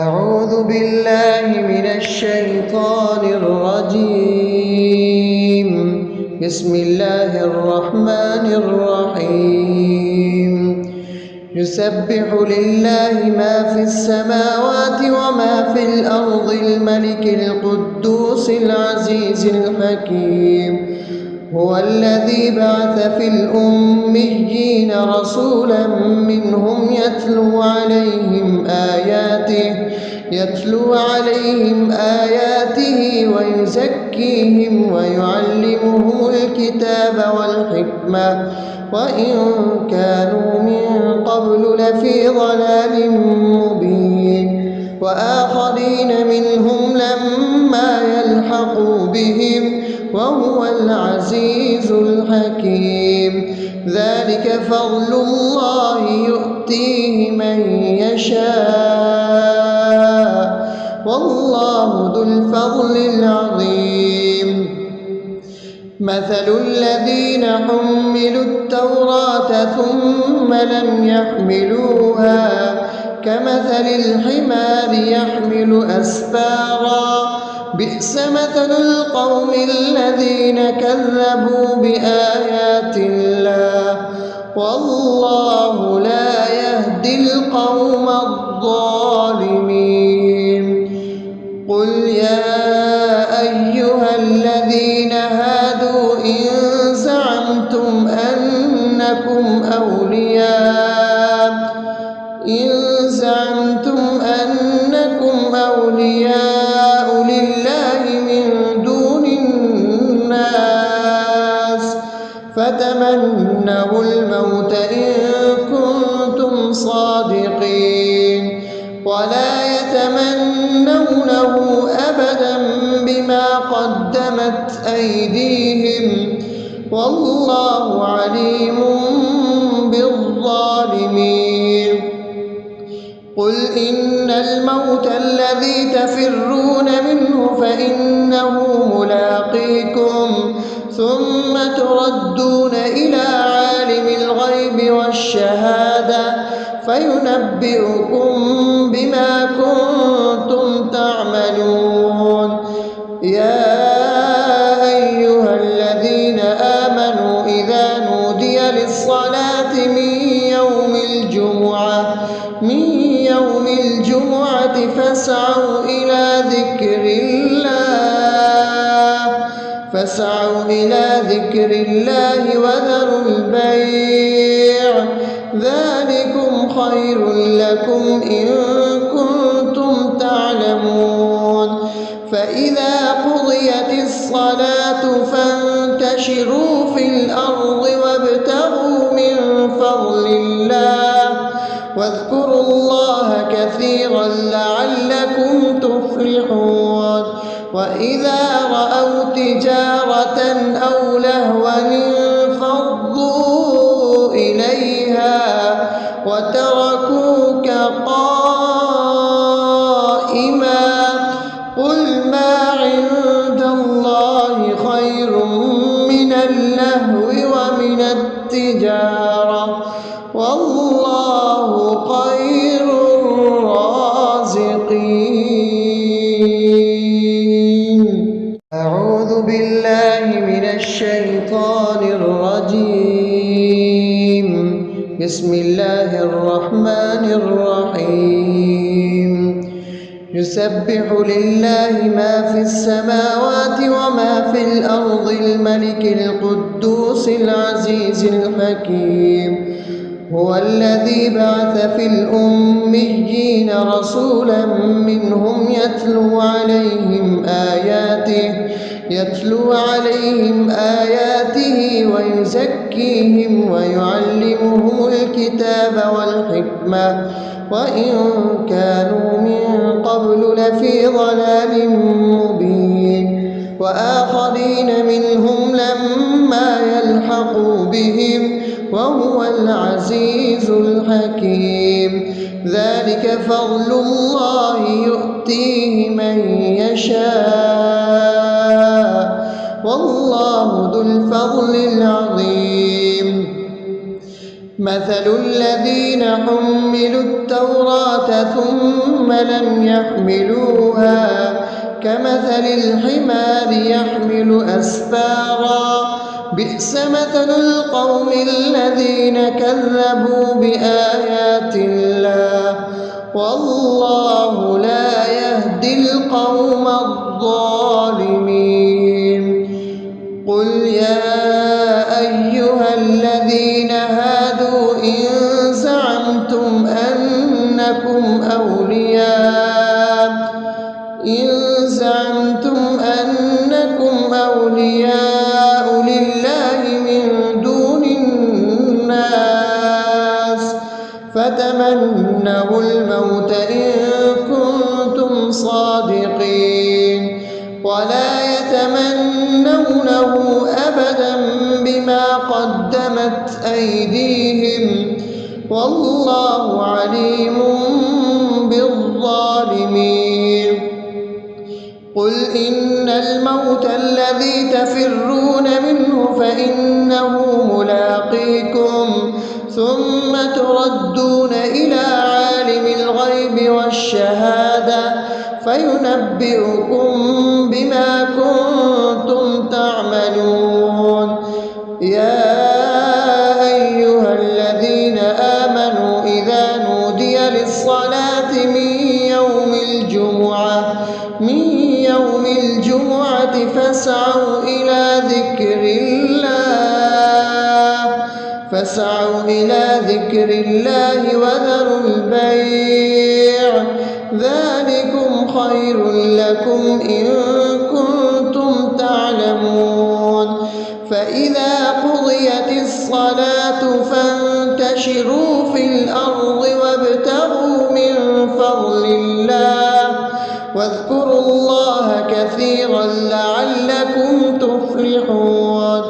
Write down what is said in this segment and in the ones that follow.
أعوذ بالله من الشيطان الرجيم. بسم الله الرحمن الرحيم. يسبح لله ما في السماوات وما في الأرض الملك القدوس العزيز الحكيم. هو الذي بعث في الأميين رسولا منهم يتلو عليهم آياته ويزكيهم ويعلمهم الكتاب والحكمة وإن كانوا من قبل لفي ضلال مبين وآخرين منهم لما يلحقوا بهم وهو العزيز الحكيم. ذلك فضل الله يؤتيه من يشاء والله ذو الفضل العظيم. مثل الذين حملوا التوراة ثم لم يحملوها كمثل الحمار يحمل أسفارا بئس مثل القوم الذين كذبوا بآيات الله والله لا يهدي القوم الظالمين. قل يا أيها الذين هادوا إن زعمتم أنكم أولياء لله من دون الناس فتمنوا الموت إن كنتم صادقين ولا يتمنونه أبدا بما قدمت أيديهم والله عليم بالظالمين. قل إن الموت الذي تفرون منه فإنه ملاقيكم ثم تردون إلى عالم الغيب والشهادة فينبئكم بما كنتم تعملون. يا أيها الذين آمنوا إذا نودي للصلاة من يوم الجمعة فاسعوا إلى ذكر الله وذروا البيع ذلكم خير لكم إن كنتم تعلمون. فإذا قضيت الصلاة فانتشروا في الأرض وابتغوا من فضل الله واذكروا الله كثيرا لعلكم تفلحون. وإذا رأوا تجارة أو لهوا انفضوا إليها وتركوك قائما قل ما عند الله خير من اللهو ومن التجارة والله خير الرازقين. أعوذ بالله من الشيطان الرجيم. بسم الله الرحمن الرحيم. يسبح لله ما في السماوات وما في الأرض الملك القدوس العزيز الحكيم. هو الذي بعث في الأميين رسولا منهم يتلو عليهم آياته ويزكيهم ويعلمهم الكتاب والحكمة وإن كانوا من قبل لفي ضلال مبين وآخرين منهم لما يلحقوا بهم وهو العزيز الحكيم. ذلك فضل الله يؤتيه من يشاء والله ذو الفضل العظيم. مثل الذين حملوا التوراة ثم لم يحملوها كمثل الحمار يحمل أسفارا بئس مثل القوم الذين كذبوا بآيات الله والله لا يهدي القوم الظالمين. قل يا أيها الذين هادوا إن زعمتم أنكم أولياء لله من دون الناس فتمنوا الموت إن كنتم صادقين ولا يتمنونه أبدا بما قدمت أيديهم والله عليم بالظالمين. قل إن الموت الذي تفرون منه فإنه ملاقيكم ثم تردون إلى عالم الغيب والشهادة فينبئكم بما كنتم تعملون. يا أيها الذين آمنوا إذا نودي للصلاة من يوم الجمعة فاسعوا إلى ذكر الله وذروا البيع ذلكم خير لكم إن كنتم تعلمون. فإذا قضيت الصلاة فانتشروا في الأرض وابتغوا من فضل الله واذكروا الله كثيرا لعلكم تفلحون.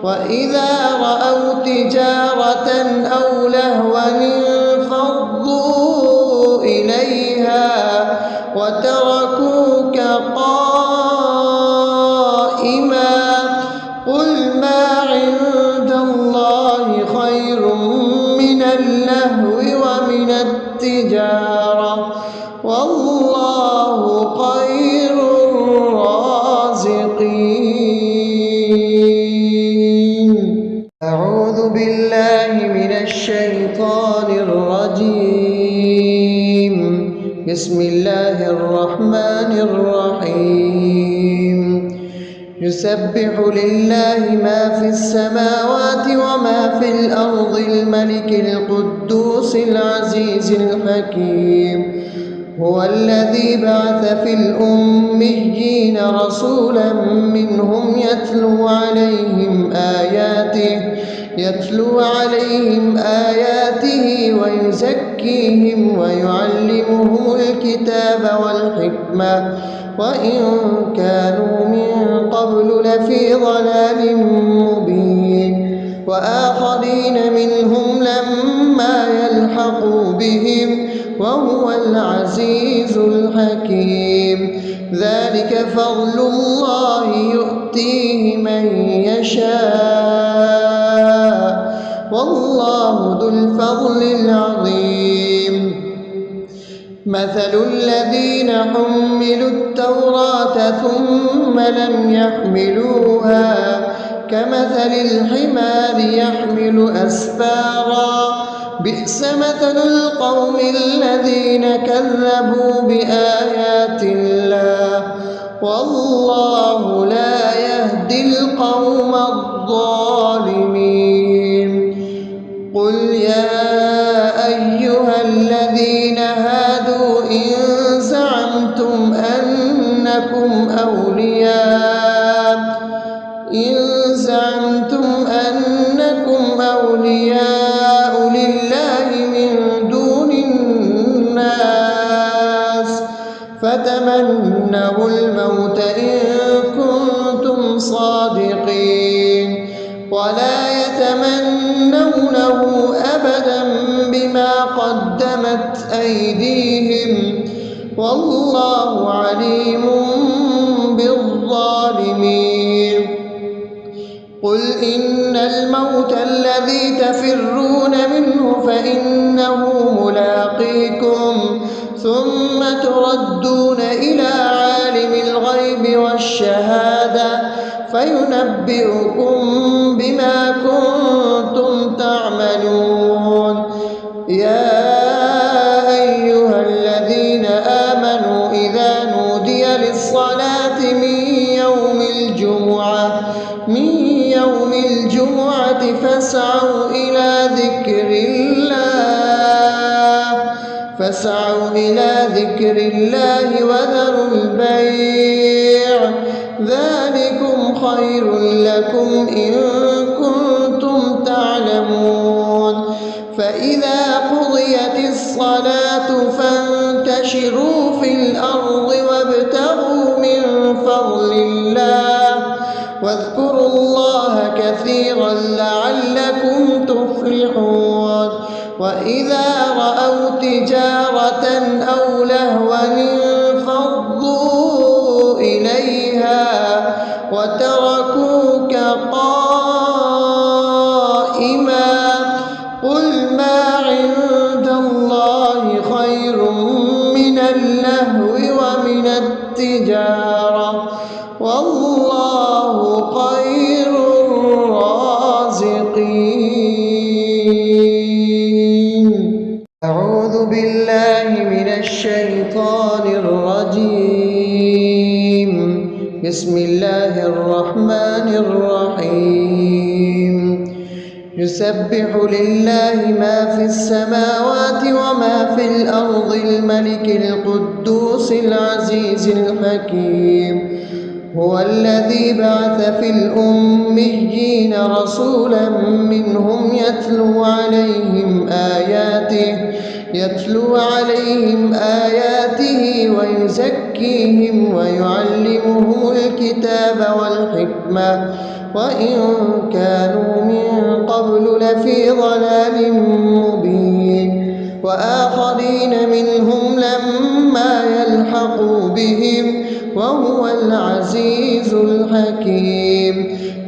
وإذا رأوا تجارة أو لهوا انفضوا إليها وتركوك قائما قل ما عند الله خير من اللهو ومن التجارة والله خير الرازقين. أعوذ بالله من الشيطان الرجيم. بسم الله الرحمن الرحيم. يسبح لله ما في السماوات وما في الأرض الملك القدوس العزيز الحكيم. هو الذي بعث في الأميين رسولا منهم يتلو عليهم آياته ويزكيهم ويعلمهم الكتاب والحكمة وإن كانوا من قبل لفي ضلال مبين. وآخرين منهم لما يلحقوا بهم وهو العزيز الحكيم. ذلك فضل الله يؤتيه من يشاء والله ذو الفضل العظيم. مثل الذين حملوا التوراة ثم لم يحملوها كمثل الحمار يحمل أسفارا بئس مثل القوم الذين كذبوا بآيات الله والله لا يهدي القوم الظالمين. قل يا أيها الذين هادوا إن زعمتم أنكم أولياء لله من دون الناس فتمنوا الموت إن كنتم صادقين ولا يتمنونه أبدا بما قدمت أيديهم والله عليم بالظالمين. قل إن الموت الذي تفرون منه فإنه ملاقيكم ثم تردون إلى عالم الغيب والشهادة فينبئكم بما كنتم تعملون. يا أيها الذين آمنوا إذا نودي للصلاة من يوم الجمعة فاسعوا إلى ذكر الله وذروا البيع ذلكم خير لكم إن كنتم تعلمون. فإذا قضيت الصلاة فانتشروا في الأرض وابتغوا من فضل الله واذكروا الله كثيرا لعلكم تفلحون. وإذا رأوا تجارة أو لهوا انفضوا إليها وتركوك قائما قل ما عند الله خير من اللهو ومن التجارة والله خير الرازقين. أعوذ بالله من الشيطان الرجيم. بسم الله الرحمن الرحيم. يسبح لله ما في السماوات وما في الأرض الملك القدوس العزيز الحكيم. هو الذي بعث في الأميين رسولا منهم يتلو عليهم آياته ويزكيهم ويعلمهم الكتاب والحكمة وإن كانوا من قبل لفي ضلال مبين. وآخرين منهم لما يلحقوا بهم وهو العزيز الحكيم.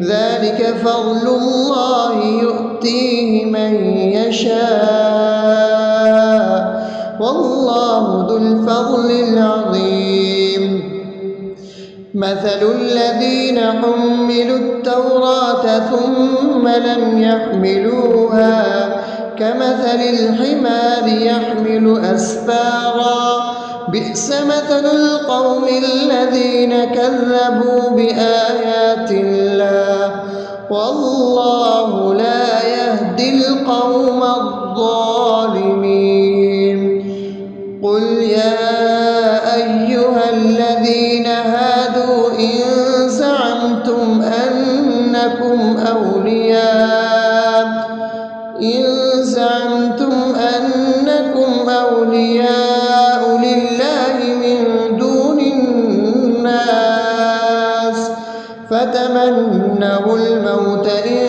ذلك فضل الله يؤتيه من يشاء والله ذو الفضل العظيم. مثل الذين حملوا التوراة ثم لم يحملوها كمثل الحمار يحمل أسفارا بئس مثل القوم الذين كذبوا بآيات الله والله لا يهدي القوم الظالمين. قل يا أيها الذين هادوا إن زعمتم أنكم أولياء لله من دون الناس فتمنوا الموت إن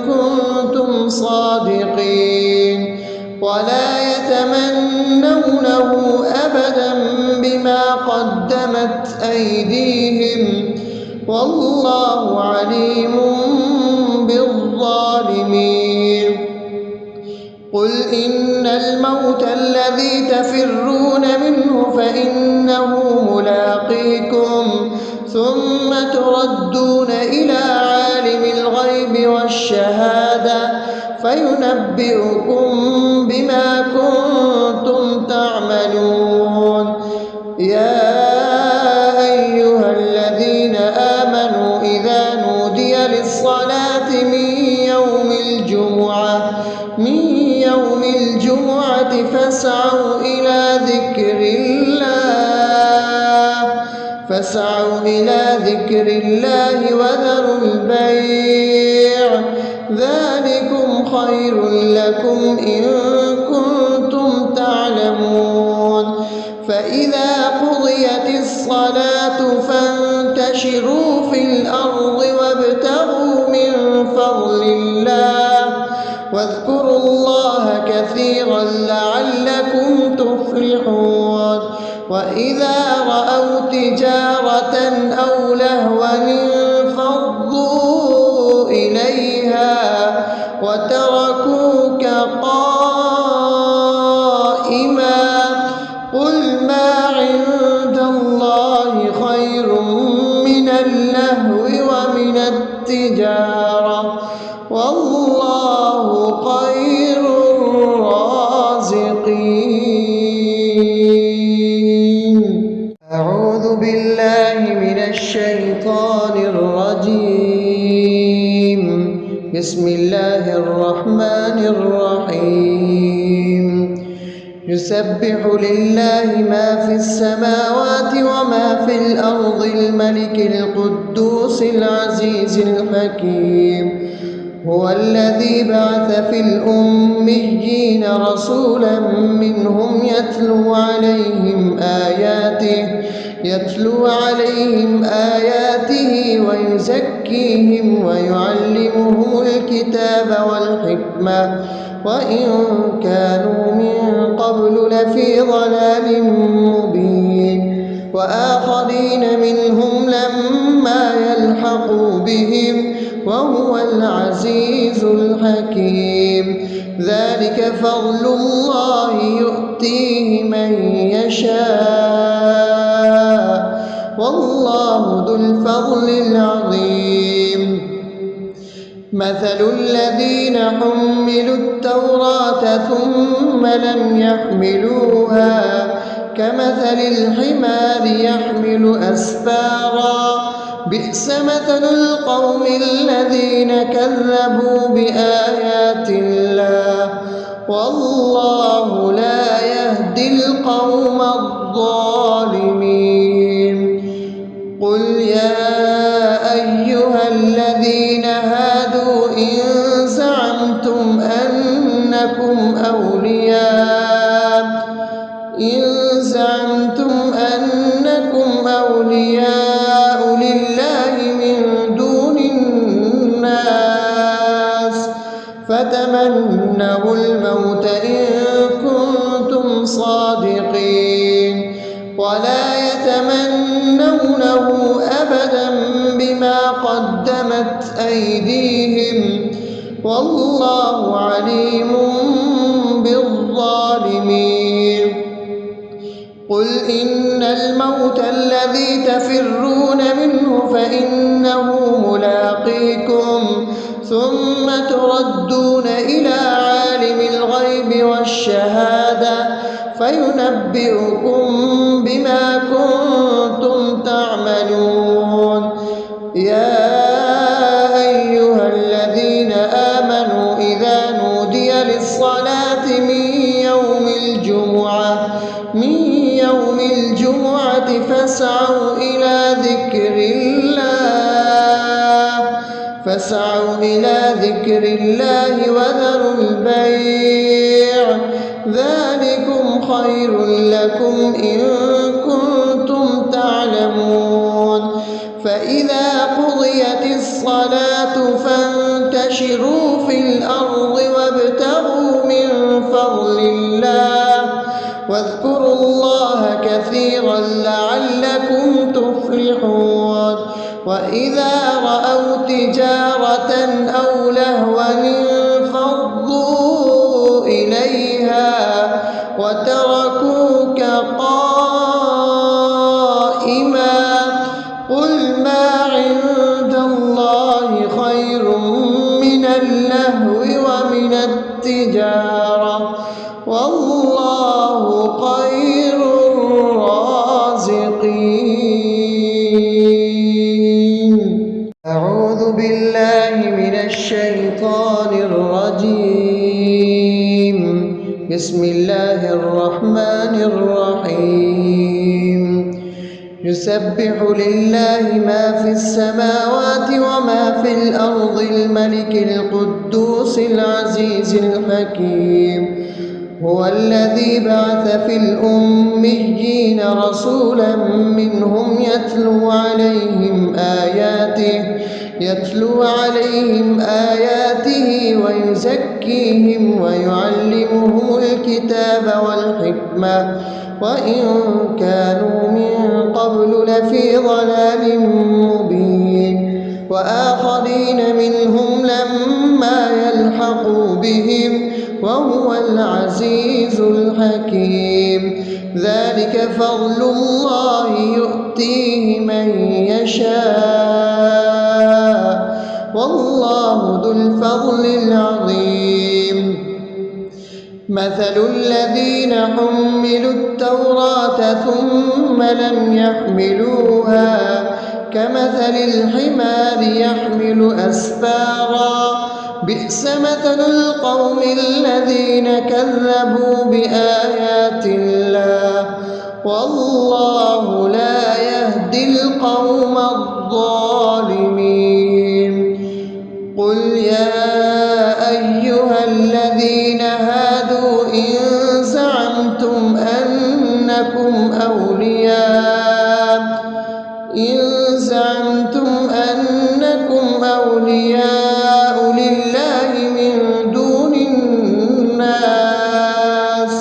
كنتم صادقين ولا يتمنونه أبدا بما قدمت أيديهم والله عليم بالظالمين. قل إن الموت الذي تفرون منه فإنه ملاقيكم ثم تردون إلى عالم الغيب والشهادة فينبئكم بما كنتم تعملون. يا أيها الذين آمنوا إذا نودي للصلاة من يوم الجمعة فاسعوا إلى ذكر الله وذروا البيع ذلكم خير لكم إن كنتم تعلمون. فإذا قضيت الصلاة فانتشروا في الأرض وابتغوا من فضل الله واذكروا الله كثيرا لعلكم تفلحون. وإذا رأوا تجارة أو لهوا انفضوا إليها إليها وتركوك قائما قل ما عند الله خير من اللهو ومن التجارة والله خير الرازقين. أعوذ بالله من الشيطان الرجيم. بسم الله الرحمن الرحيم. يسبح لله ما في السماوات وما في الأرض الملك القدوس العزيز الحكيم. هو الذي بعث في الأميين رسولا منهم يتلو عليهم آياته ويزكيهم ويعلمهم الكتاب والحكمة وإن كانوا من قبل لفي ضلال مبين وآخرين منهم لما يلحقوا بهم وهو العزيز الحكيم. ذلك فضل الله يؤتيه من يشاء والله ذو الفضل العظيم. مثل الذين حملوا التوراة ثم لم يحملوها كمثل الحمار يحمل أسفارا بئس مثل القوم الذين كذبوا بآيات الله والله لا يهدي القوم الظالمين. قل يا أيها الذين هادوا إن زعمتم أنكم أولياء لله من دون الناس فتمنوا الموت إن كنتم صادقين ولا يتمنونه أبدا بما قدمت أيديهم والله عليم بالظالمين. قل إن الموت الذي تفرون منه فإنه ملاقيكم ثم تردون إلى عالم الغيب والشهادة فينبئكم بما كنتم تعملون. يا أيها الذين آمنوا إذا نودي للصلاة من يوم الجمعة فاسعوا إلى ذكر الله وذروا البيع ذلكم خير لكم إن كنتم تعلمون. فإذا قضيت الصلاة فانتشروا في الأرض وابتغوا من فضل الله واذكروا الله كثيرا لعلكم تفلحون. وإذا رأوا تجارة أو لهوا انفضوا إليها وتركوك قائما قل ما عند الله خير من اللهو ومن التجارة والله خير الرازقين. أعوذ بالله من الشيطان الرجيم. بسم الله الرحمن الرحيم. يسبح لله ما في السماوات وما في الأرض الملك القدوس العزيز الحكيم. هو الذي بعث في الأميين رسولا منهم يتلو عليهم آياته ويزكيهم ويعلمهم الكتاب والحكمة وإن كانوا من قبل لفي ضلال مبين وآخرين وآخرين منهم لما يلحقوا بهم وهو العزيز الحكيم. ذلك فضل الله يؤتيه من يشاء والله ذو الفضل العظيم. مثل الذين حملوا التوراة ثم لم يحملوها كمثل الحمار يحمل أسفارا بئس مثل القوم الذين كذبوا بآيات الله والله لا يهدي القوم الظالمين. قل يا أيها الذين هادوا إن زعمتم أنكم أولياء لله من دون الناس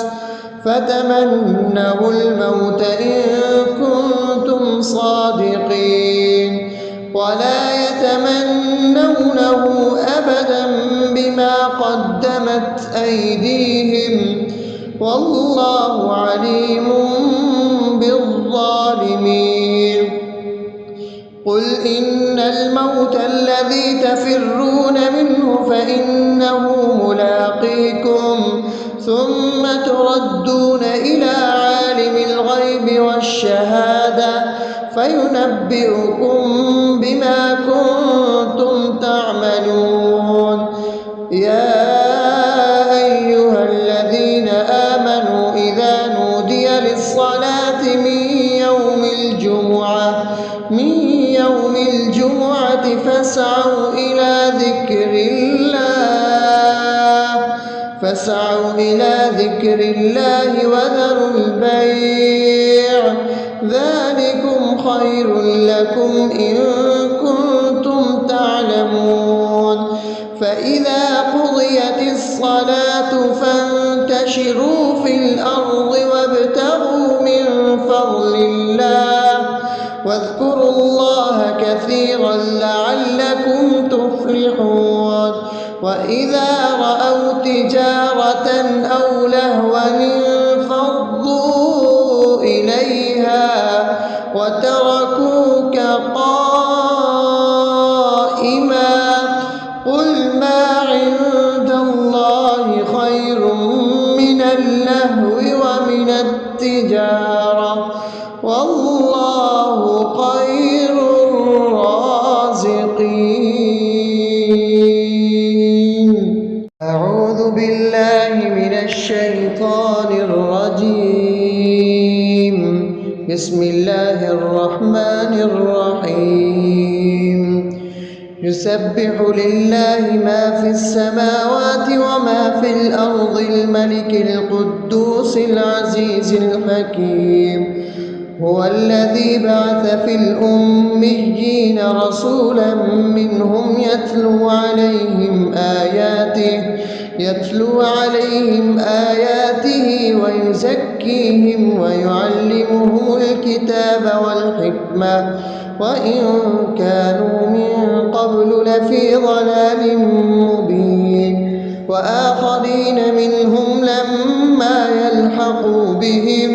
فتمنوا الموت إن كنتم صادقين ولا يتمنونه أبدا بما قدمت أيديهم والله عليم بالظالمين. قل إن الموت الذي تفرون منه فإنه ملاقيكم ثم تردون إلى عالم الغيب والشهادة فينبئكم بما كنتم تعملون. يا أيها الذين آمنوا إذا نودي للصلاة من يوم الجمعة فاسعوا إلى ذكر الله وذروا البيع ذلكم خير لكم إن كنتم تعلمون. فإذا قضيت الصلاة فانتشروا في الأرض وابتغوا من فضل الله واذكروا الله كثيرا لعلكم تفلحون. وإذا رأوا تجارة أو لهوا انفضوا إليها وتركوك قائما قل ما عند الله خير من اللهو ومن التجارة والله خير الرازقين. أعوذ بالله من الشيطان الرجيم. بسم الله الرحمن الرحيم. يسبح لله ما في السماوات وما في الأرض الملك القدوس العزيز الحكيم. هو الذي بعث في الأميين رسولا منهم يتلو عليهم آياته ويزكيهم ويعلمهم الكتاب والحكمة وإن كانوا من قبل لفي ضلال مبين. وآخرين منهم لما يلحقوا بهم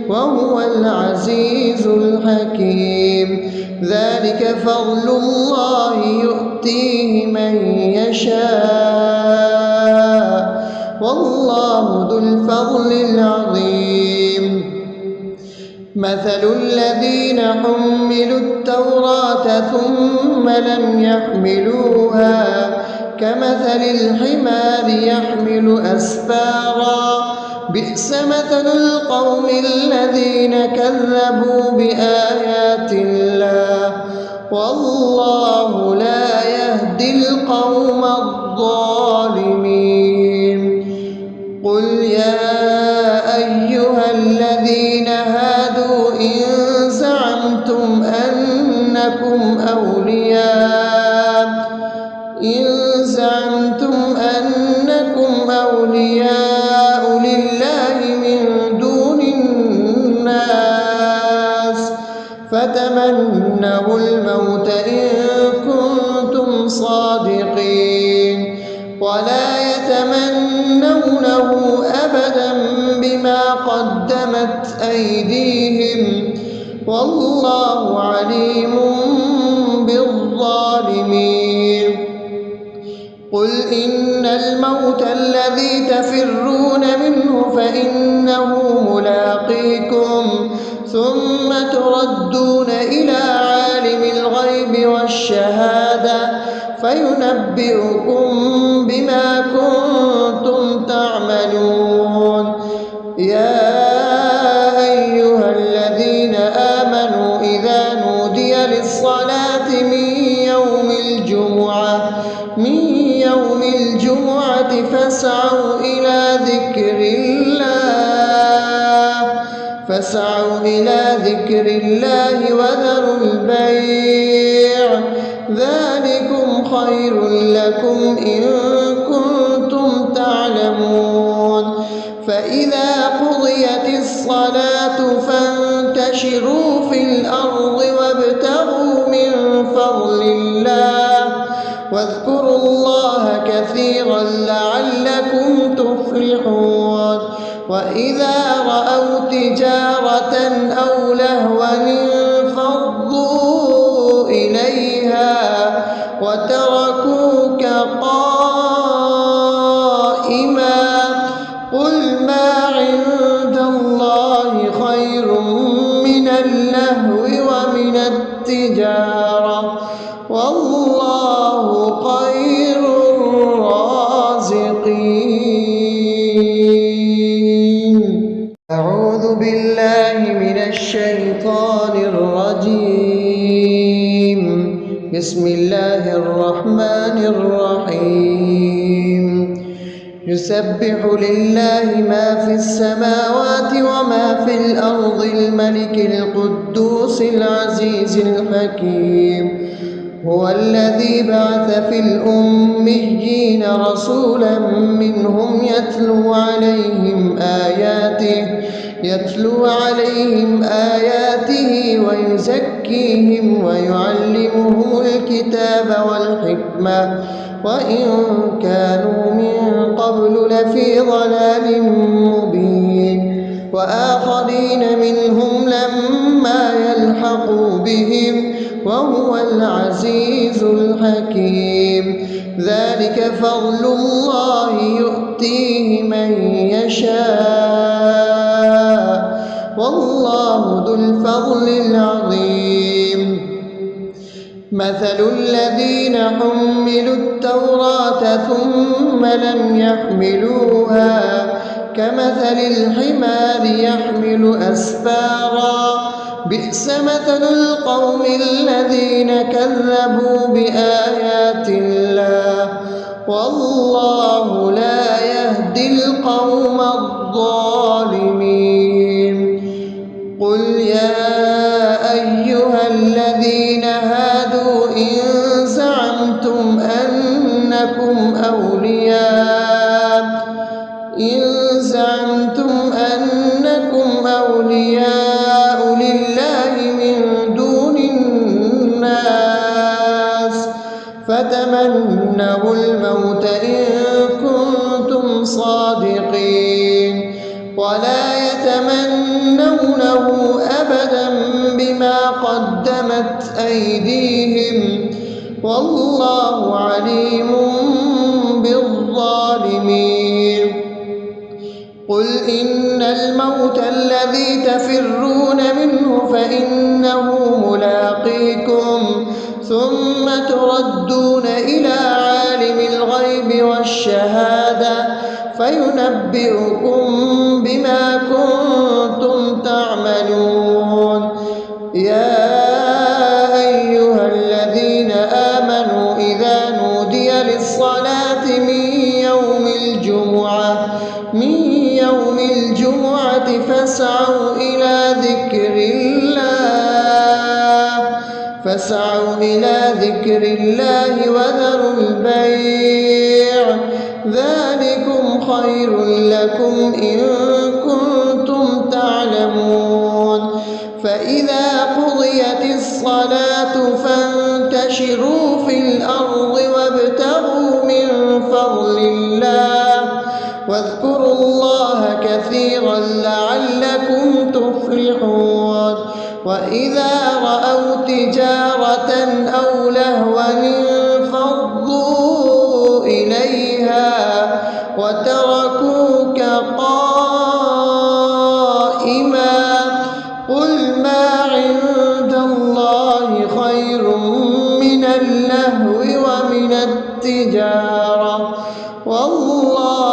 وهو العزيز الحكيم. ذلك فضل الله يؤتيه من يشاء والله ذو الفضل العظيم. مثل الذين حملوا التوراة ثم لم يحملوها كمثل الحمار يحمل أسفارا بئس مثل القوم الذين كذبوا بآيات الله والله لا يهدي القوم الظالمين. قل يا أيها الذين هادوا إن زعمتم أنكم أولياء لله من دون الناس فتمنوا الموت إن كنتم صادقين ولا يتمنونه أبدا بما قدمت أيديهم والله عليم بالظالمين. قل إن الموت الذي تفرون منه فإنه ملاقيكم ثم تردون إلى عالم الغيب والشهادة فينبئكم بما كنتم تعملون. يا أيها الذين آمنوا إذا نودي للصلاة من يوم الجمعة فاسعوا إلى ذكر الله وذروا البيع ذلكم خير لكم إن كنتم تعلمون. فإذا قضيت الصلاة فانتشروا في الأرض وابتغوا من فضل الله واذكروا الله كثيرا لعلكم تفلحون. وإذا رأوا تجارة أو لهوا انفضوا إليها وتركوك قائما قل ما عند الله خير من اللهو ومن التجارة والله خير الرازقين. أعوذ بالله من الشيطان الرجيم. بسم الله الرحمن الرحيم. يسبح لله ما في السماوات وما في الأرض الملك القدوس العزيز الحكيم. هو الذي بعث في الأميين رسولا منهم يتلو عليهم آياته ويزكيهم ويعلمهم الكتاب والحكمة وإن كانوا من قبل لفي ضلال مبين. وآخرين منهم لما يلحقوا بهم وهو العزيز الحكيم. ذلك فضل الله يؤتيه من يشاء والله ذو الفضل العظيم. مثل الذين حملوا التوراة ثم لم يحملوها كمثل الحمار يحمل أسفارا بئس مثل القوم الذين كذبوا بآيات الله والله لا يهدي القوم الظالمين. قل يا أيها الذين هادوا إن زعمتم أنكم أولياء لله من دون الناس فتمنوا الموت إن كنتم صادقين ولا يتمنونه أبدا بما قدمت أيديهم والله عليم بالظالمين. قل إن الموت الذي تفرون منه فإنه ملاقيكم ثم تردون إلى عالم الغيب والشهادة فينبئكم بما كنتم تعملون. يا أيها الذين آمنوا إذا نودي للصلاة من يوم الجمعة فاسعوا إلى ذكر الله وذروا البيع ذلكم خير لكم إن كنتم تعلمون. فإذا قضيت الصلاة فانتشروا في الأرض وابتغوا من فضل الله واذكروا الله كثيرا لعلكم تفلحون. وإذا رأوا تجارة أو لهوا انفضوا إليها وتركوك قائما قل ما عند الله خير من اللهو ومن التجارة والله